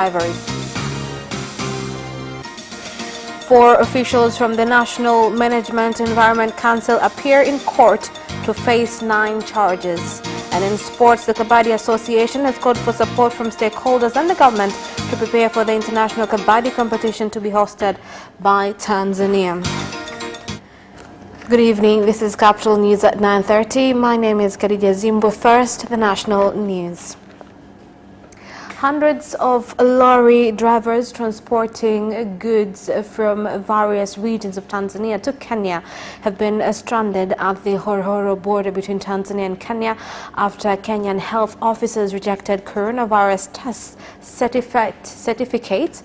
drivers. 4 officials from the National Management Environment Council appear in court to face 9 charges. And in sports, the Kabaddi Association has called for support from stakeholders and the government to prepare for the international Kabaddi competition to be hosted by Tanzania. Good evening, this is Capital News at 9:30. My name is Khadija Zimbo. First, the national news. Hundreds of lorry drivers transporting goods from various regions of Tanzania to Kenya have been stranded at the Horohoro border between Tanzania and Kenya after Kenyan health officers rejected coronavirus test certificates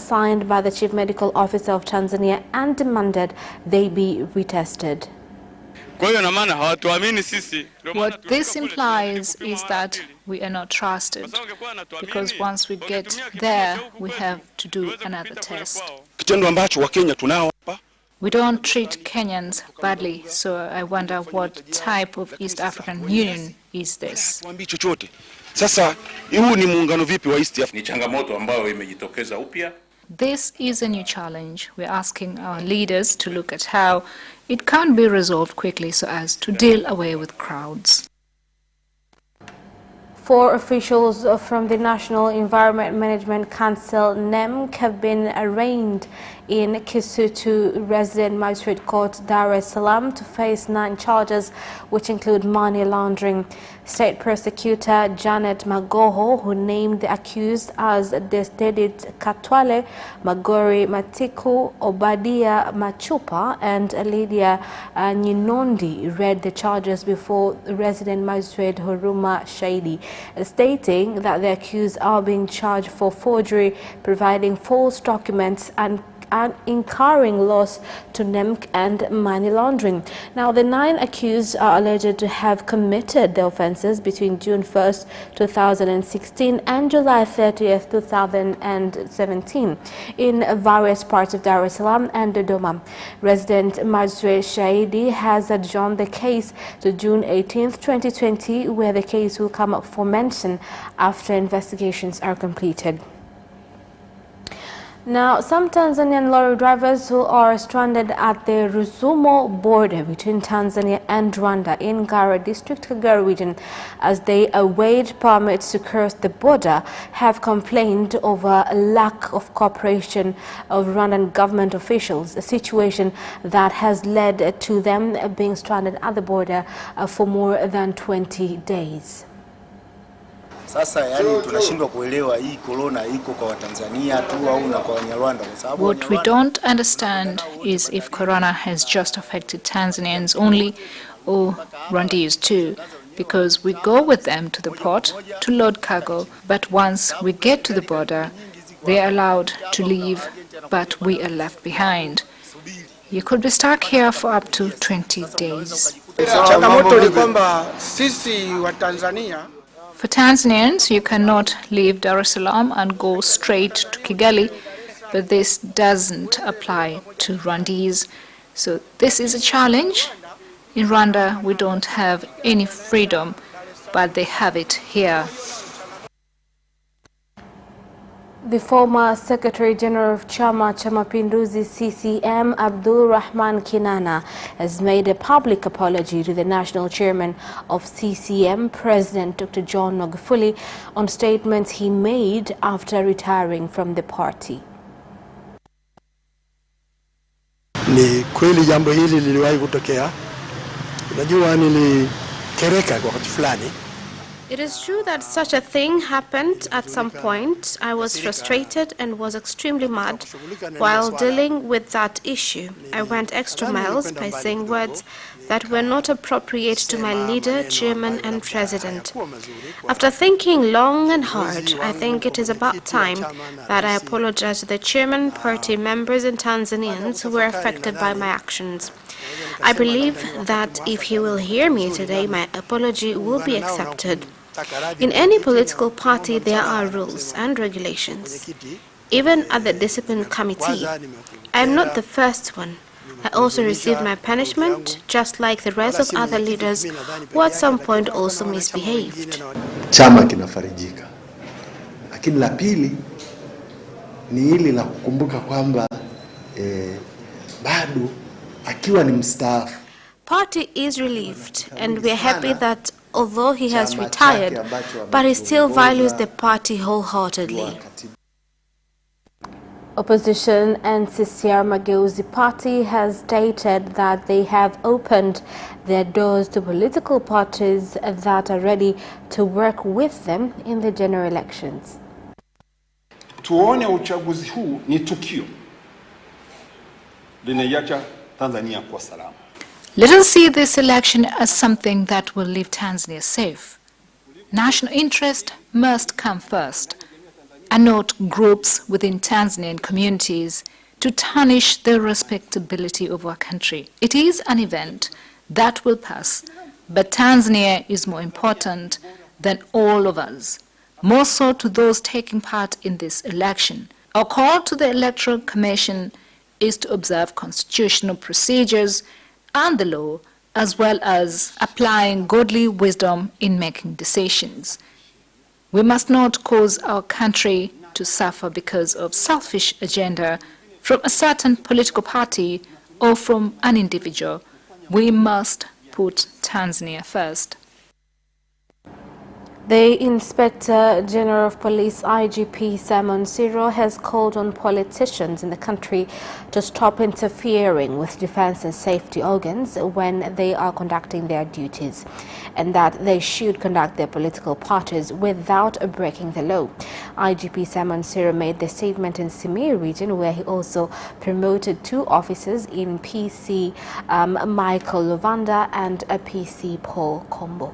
signed by the Chief Medical Officer of Tanzania and demanded they be retested. What this implies is that we are not trusted, because once we get there, we have to do another test. We don't treat Kenyans badly, so I wonder what type of East African Union is this? This is a new challenge. We're asking our leaders to look at how it can be resolved quickly so as to deal away with crowds. 4 officials from the National Environment Management Council, NEMC, have been arraigned in Kisutu Resident Magistrate Court, Dar es Salaam, to face 9 charges, which include money laundering. State Prosecutor Janet Magoho, who named the accused as Destedit Katwale, Magori Matiku, Obadia Machupa, and Lydia Nyinondi, read the charges before Resident Magistrate Huruma Shaidi, stating that the accused are being charged for forgery, providing false documents, and incurring loss to NEMC and money laundering. Now, the 9 accused are alleged to have committed the offences between June 1st, 2016 and July 30th, 2017 in various parts of Dar es Salaam and Dodoma. Resident Magistrate Shaidi has adjourned the case to June 18th, 2020, where the case will come up for mention after investigations are completed. Now, some Tanzanian lorry drivers who are stranded at the Rusumo border between Tanzania and Rwanda in Ngara district, Kagera region, as they await permits to cross the border, have complained over a lack of cooperation of Rwandan government officials, a situation that has led to them being stranded at the border for more than 20 days. What we don't understand is if corona has just affected Tanzanians only or Rwandese too, because we go with them to the port to load cargo, but once we get to the border, they are allowed to leave, but we are left behind. You could be stuck here for up to 20 days. For Tanzanians, you cannot leave Dar es Salaam and go straight to Kigali, but this doesn't apply to Rwandese. So this is a challenge. In Rwanda, we don't have any freedom, but they have it here. The former Secretary General of Chama cha Mapinduzi CCM, Abdul Rahman Kinana, has made a public apology to the national chairman of CCM, President Dr. John Magufuli, on statements he made after retiring from the party. Ni kweli jambo hili liliwahi kutokea. Unajua nilikereka kwa wakati fulani. It is true that such a thing happened at some point. I was frustrated and was extremely mad while dealing with that issue. I went extra miles by saying words that were not appropriate to my leader, chairman, and president. After thinking long and hard, I think it is about time that I apologize to the chairman, party members, and Tanzanians who were affected by my actions. I believe that if he will hear me today, my apology will be accepted. In any political party, there are rules and regulations. Even at the discipline committee, I am not the first one. I also received my punishment, just like the rest of other leaders who at some point also misbehaved. Chama kinafarijika. Lakini la pili ni hili la kukumbuka kwamba bado akiwa ni mstaafu. Party is relieved and we are happy that although he has retired, but he still values the party wholeheartedly. Opposition NCCR Mageuzi Party has stated that they have opened their doors to political parties that are ready to work with them in the general elections. Tuone uchaguzi huu ni tukio linaiacha Tanzania kwa salama. Let us see this election as something that will leave Tanzania safe. National interest must come first, and not groups within Tanzanian communities to tarnish the respectability of our country. It is an event that will pass, but Tanzania is more important than all of us, more so to those taking part in this election. Our call to the Electoral Commission is to observe constitutional procedures and the law, as well as applying godly wisdom in making decisions. We must not cause our country to suffer because of selfish agenda from a certain political party or from an individual. We must put Tanzania first. The Inspector General of Police, IGP Simon Siro, has called on politicians in the country to stop interfering with defense and safety organs when they are conducting their duties, and that they should conduct their political parties without breaking the law. IGP Simon Siro made the statement in Simiyu region, where he also promoted 2 officers in PC Michael Luvanda and a PC Paul Kombo.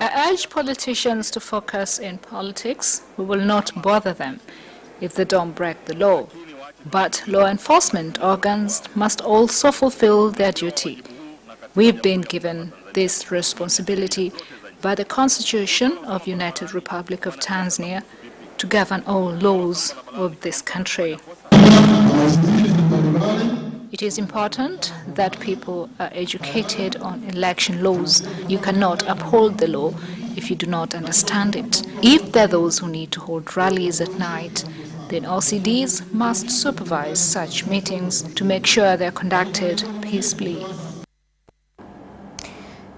I urge politicians to focus in politics. We will not bother them if they don't break the law. But law enforcement organs must also fulfill their duty. We've been given this responsibility by the Constitution of United Republic of Tanzania to govern all laws of this country. It is important that people are educated on election laws. You cannot uphold the law if you do not understand it. If there are those who need to hold rallies at night, then OCDs must supervise such meetings to make sure they are conducted peacefully.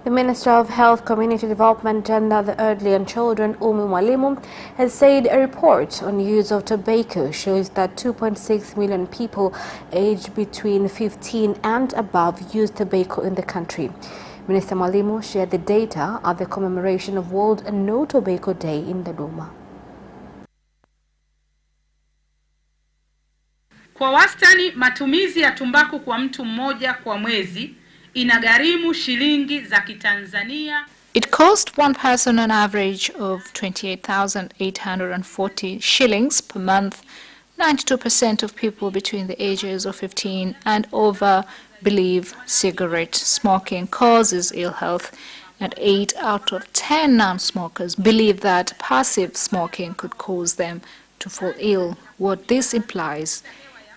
The Minister of Health, Community Development, Gender, the Elderly and Children, Umi Mwalimu, has said a report on use of tobacco shows that 2.6 million people aged between 15 and above use tobacco in the country. Minister Mwalimu shared the data at the commemoration of World No Tobacco Day in Dodoma. Kwa wastani matumizi ya tumbaku kwa mtu mmoja kwa mwezi inagharimu shilingi za Kitanzania. It cost one person an average of 28,840 shillings per month. 92% of people between the ages of 15 and over believe cigarette smoking causes ill health, and 8 out of 10 non-smokers believe that passive smoking could cause them to fall ill. What this implies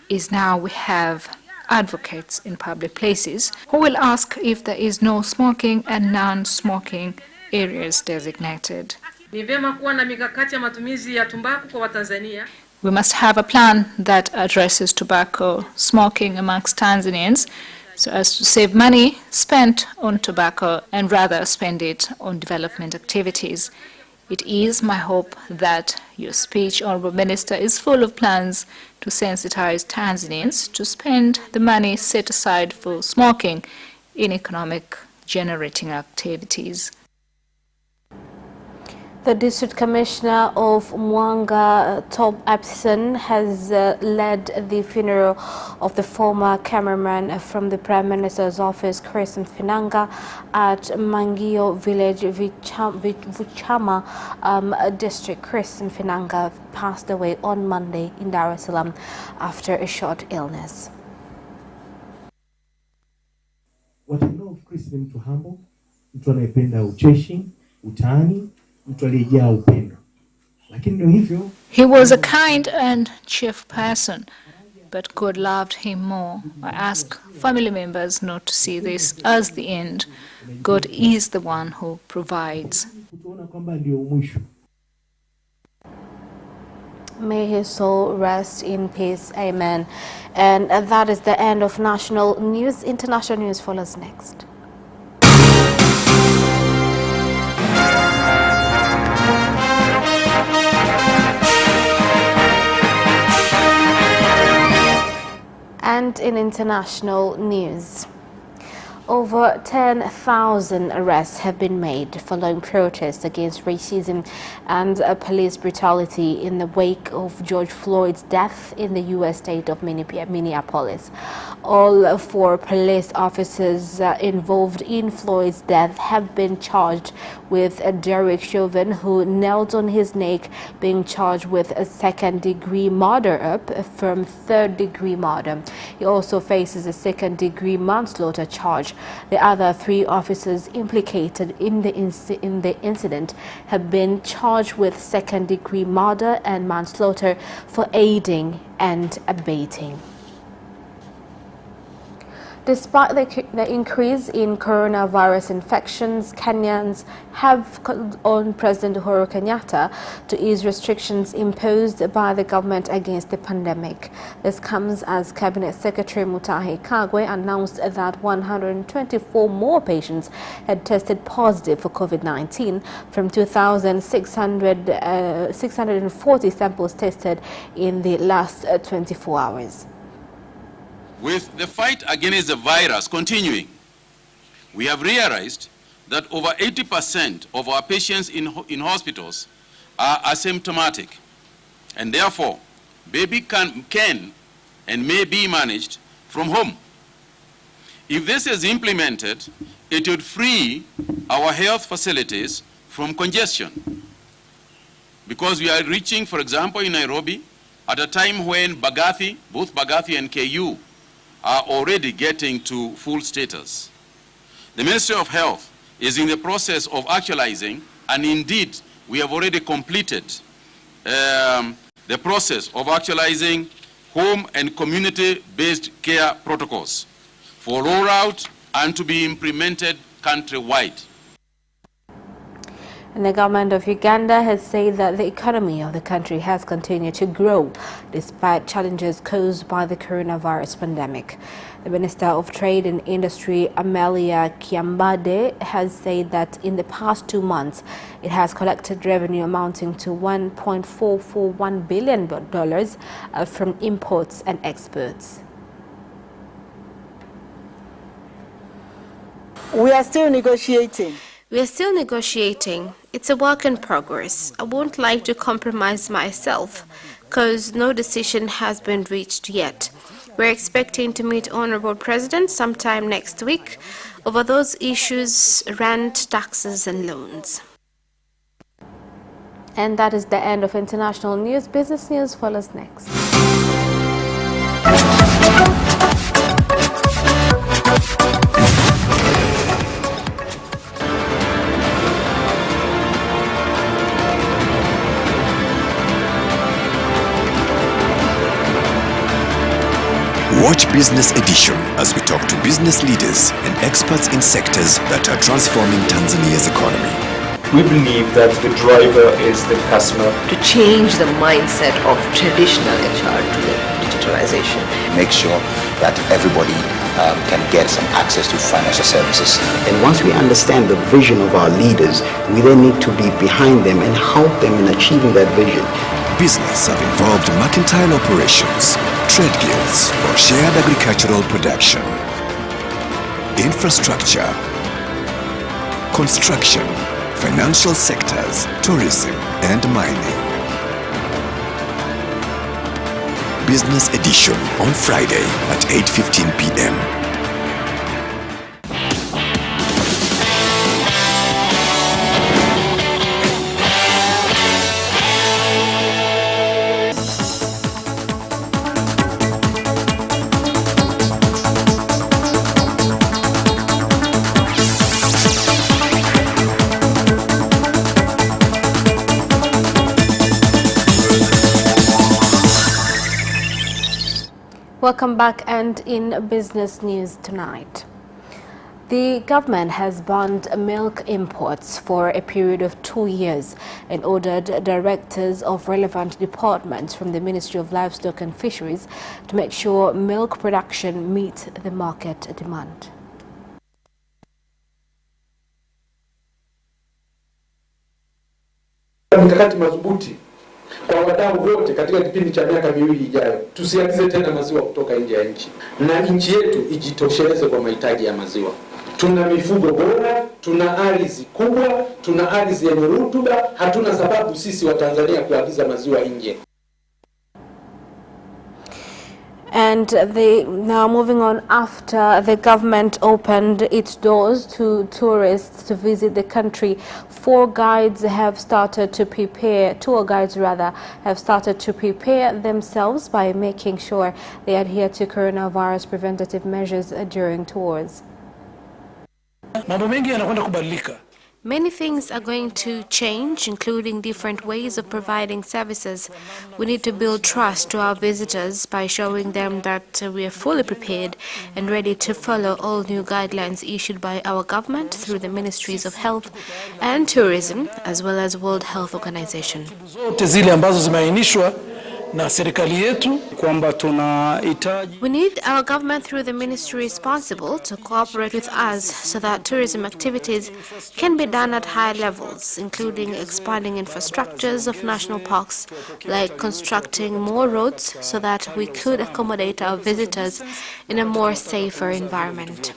is now we have advocates in public places who will ask if there is no smoking and non-smoking areas designated. Ni vyema kuwa na mikakati ya matumizi ya tumbaku kwa Watanzania. We must have a plan that addresses tobacco smoking amongst Tanzanians so as to save money spent on tobacco and rather spend it on development activities. It is my hope that your speech, Honorable Minister, is full of plans to sensitize Tanzanians to spend the money set aside for smoking in economic generating activities. The District Commissioner of Mwanga, Top Epson, has led the funeral of the former cameraman from the Prime Minister's office, Chris Mfinanga, at Mangio Village, Vuchama District. Chris Mfinanga passed away on Monday in Dar es Salaam after a short illness. What I know of Chris ni mtu humble, mtu anayependa ucheshi, utani, mtu aliyejaa upendo. Lakini ndio hivyo. He was a kind and cheerful person, but God loved him more. I ask family members not to see this as the end. God is the one who provides. May his soul rest in peace. Amen. And that is the end of national news. International news follows next. And in international news, over 10,000 arrests have been made following protests against racism and police brutality in the wake of George Floyd's death in the U.S. state of Minneapolis. All 4 police officers involved in Floyd's death have been charged, with Derek Chauvin, who knelt on his neck, being charged with a 2nd-degree murder, up from 3rd-degree murder. He also faces a 2nd-degree manslaughter charge. The other 3 officers implicated in the incident have been charged with 2nd-degree murder and manslaughter for aiding and abetting. Despite the increase in coronavirus infections, Kenyans have called on President Uhuru Kenyatta to ease restrictions imposed by the government against the pandemic. This comes as Cabinet Secretary Mutahi Kagwe announced that 124 more patients had tested positive for COVID-19 from 2,640 samples tested in the last 24 hours. With the fight against the virus continuing, we have realized that over 80% of our patients in hospitals are asymptomatic, and therefore baby can and may be managed from home. If this is implemented, it would free our health facilities from congestion, because we are reaching, for example, in Nairobi, at a time when both Bagathi and KU are already getting to full status. The Ministry of Health is in the process of actualizing, and indeed we have already completed the process of actualizing home and community-based care protocols for rollout and to be implemented countrywide. And the government of Uganda has said that the economy of the country has continued to grow despite challenges caused by the coronavirus pandemic. The Minister of Trade and Industry, Amelia Kiambade, has said that in the past 2 months, it has collected revenue amounting to $1.441 billion from imports and exports. We are still negotiating. We are still negotiating. It's a work in progress. I won't like to compromise myself because no decision has been reached yet. We're expecting to meet Honorable President sometime next week over those issues, rent, taxes and loans. And that is the end of international news. Business news follows next. Watch Business Edition as we talk to business leaders and experts in sectors that are transforming Tanzania's economy. We believe that the driver is the customer. To change the mindset of traditional HR to the digitalization. Make sure that everybody can get some access to financial services. And once we understand the vision of our leaders, we then need to be behind them and help them in achieving that vision. Business have involved mercantile operations, trade guilds, or shared agricultural production, infrastructure, construction, financial sectors, tourism, and mining. Business Edition on Friday at 8:15 p.m. Welcome back, and in business news tonight. The government has banned milk imports for a period of 2 years and ordered directors of relevant departments from the Ministry of Livestock and Fisheries to make sure milk production meets the market demand. Mikakati madhubuti kwa wadau wote katika kipindi cha miaka miwili ijayo, tusiagize tena maziwa kutoka nje ya nchi, na nchi yetu ijitosheleze kwa mahitaji ya maziwa. Tuna mifugo bora, tuna ardhi kubwa, tuna ardhi yenye rutuba, hatuna sababu sisi wa Tanzania kuagiza maziwa nje. And now moving on, after the government opened its doors to tourists to visit the country, tour guides have started to prepare themselves by making sure they adhere to coronavirus preventative measures during tours. Many things are going to change, including different ways of providing services. We need to build trust to our visitors by showing them that we are fully prepared and ready to follow all new guidelines issued by our government through the Ministries of Health and Tourism, as well as World Health Organization. We need our government through the ministry responsible to cooperate with us so that tourism activities can be done at high levels, including expanding infrastructures of national parks, like constructing more roads so that we could accommodate our visitors in a more safer environment.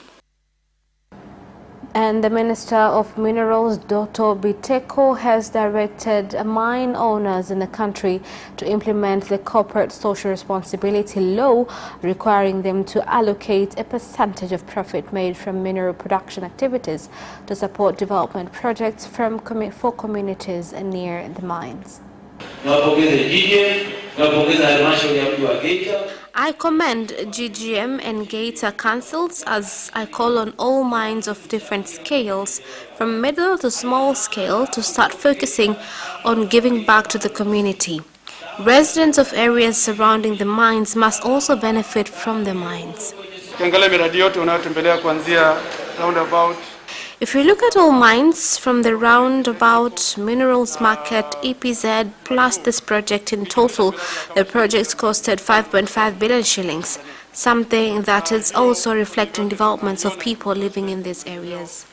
And the Minister of Minerals, Dr. Biteko, has directed mine owners in the country to implement the Corporate Social Responsibility Law, requiring them to allocate a percentage of profit made from mineral production activities to support development projects for communities near the mines. I commend GGM and Gator councils as I call on all mines of different scales, from middle to small scale, to start focusing on giving back to the community. Residents of areas surrounding the mines must also benefit from the mines. If you look at all mines, from the roundabout, minerals market, EPZ, plus this project in total, the project costed 5.5 billion shillings, something that is also reflecting developments of people living in these areas.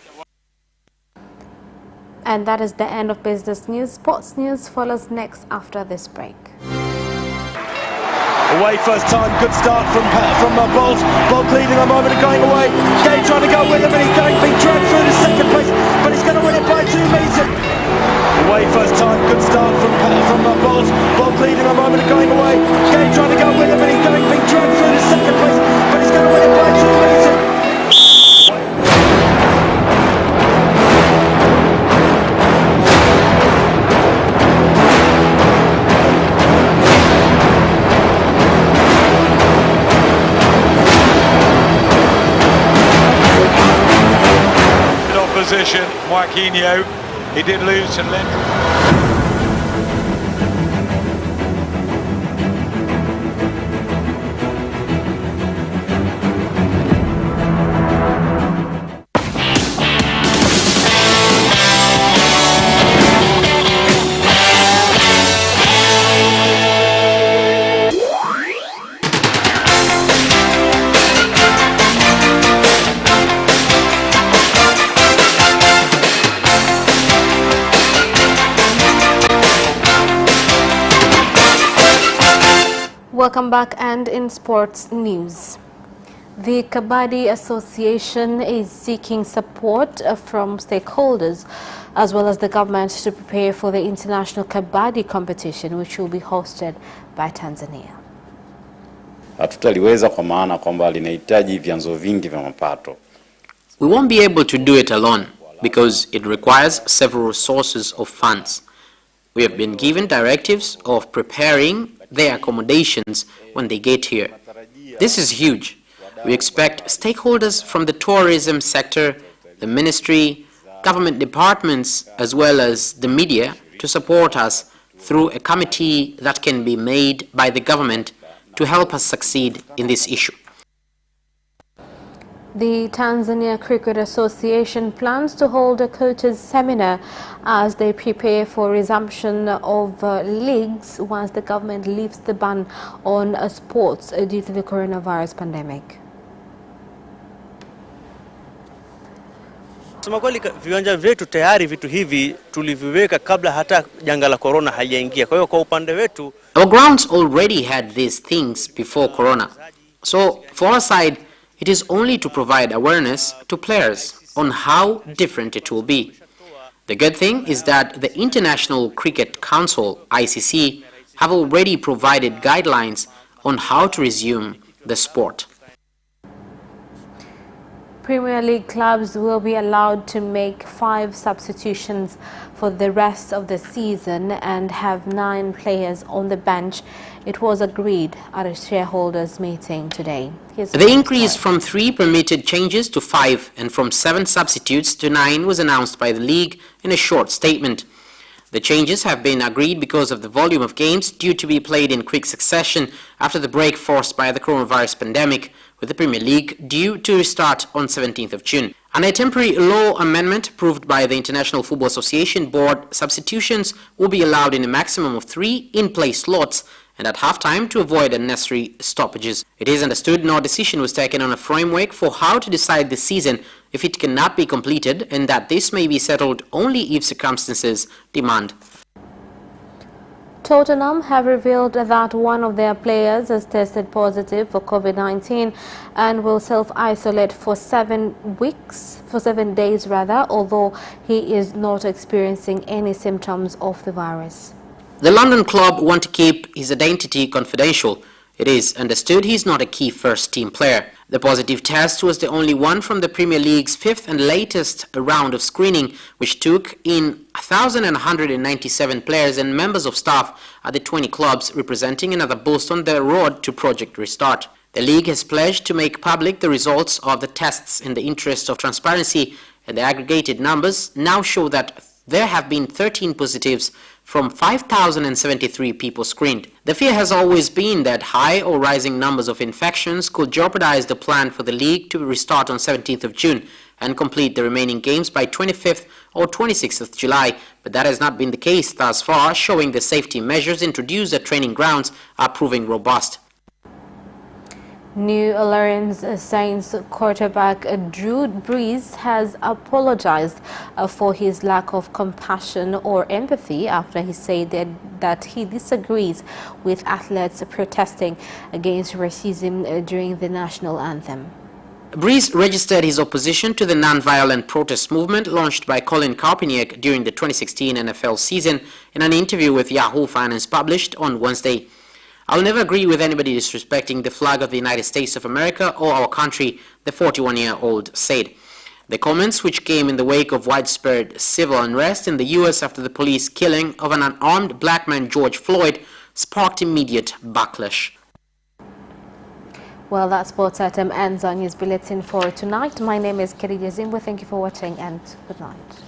And that is the end of business news. Sports news follows next after this break. Away first time, good start from Bolt. Bolt leading a moment and going away. Gay trying to go with him, and he's going to be dragged through to second place, but he's going to win it by 2 meters. Away first time, good start from Bolt. Bolt leading a moment and going away. Gay trying to go with him, and he's going to be dragged through to second place, but he's going to win it by 2 meters. Position, Joaquinho, he did lose to Lendl. Welcome back, and in sports news. The Kabaddi Association is seeking support from stakeholders as well as the government to prepare for the international Kabaddi competition, which will be hosted by Tanzania. Hatutaliweza kwa maana kwamba linahitaji vyanzo vingi vya mapato. We won't be able to do it alone because it requires several sources of funds. We have been given directives of preparing their accommodations when they get here. This is huge. We expect stakeholders from the tourism sector, the ministry, government departments, as well as the media to support us through a committee that can be made by the government to help us succeed in this issue. The Tanzania Cricket Association plans to hold a coaches seminar as they prepare for resumption of leagues once the government lifts the ban on sports due to the coronavirus pandemic. Sema kweli viwanja vyetu tayari vitu hivi tuliviweka kabla hata janga la corona halijaingia. Kwa hiyo kwa upande wetu our grounds already had these things before corona. So for our side, it is only to provide awareness to players on how different it will be. The good thing is that the International Cricket Council, ICC, have already provided guidelines on how to resume the sport. Premier League clubs will be allowed to make 5 substitutions for the rest of the season and have 9 players on the bench. It was agreed at a shareholders meeting today. The increase from 3 permitted changes to 5 and from 7 substitutes to 9 was announced by the league in a short statement. The changes have been agreed because of the volume of games due to be played in quick succession after the break forced by the coronavirus pandemic, with the Premier League due to restart on 17th of June. Under a temporary law amendment approved by the International Football Association Board, substitutions will be allowed in a maximum of 3 in-play slots and at half-time to avoid unnecessary stoppages. It is understood no decision was taken on a framework for how to decide the season if it cannot be completed, and that this may be settled only if circumstances demand. Tottenham have revealed that one of their players has tested positive for COVID-19 and will self-isolate for 7 days, although he is not experiencing any symptoms of the virus. The London club want to keep his identity confidential. It is understood he is not a key first-team player. The positive test was the only one from the Premier League's 5th and latest round of screening, which took in 1,197 players and members of staff at the 20 clubs, representing another boost on the road to Project Restart. The league has pledged to make public the results of the tests in the interest of transparency, and the aggregated numbers now show that there have been 13 positives from 5,073 people screened. The fear has always been that high or rising numbers of infections could jeopardize the plan for the league to restart on 17th of June and complete the remaining games by 25th or 26th of July, but that has not been the case thus far, showing the safety measures introduced at training grounds are proving robust. New Orleans Saints quarterback Drew Brees has apologized for his lack of compassion or empathy after he said that he disagrees with athletes protesting against racism during the national anthem. Brees registered his opposition to the non-violent protest movement launched by Colin Kaepernick during the 2016 NFL season in an interview with Yahoo Finance published on Wednesday. "I'll never agree with anybody disrespecting the flag of the United States of America or our country," the 41-year-old said. The comments, which came in the wake of widespread civil unrest in the U.S. after the police killing of an unarmed black man, George Floyd, sparked immediate backlash. Well, that sports item ends our news bulletin for tonight. My name is Khadija Zimbo. Thank you for watching and good night.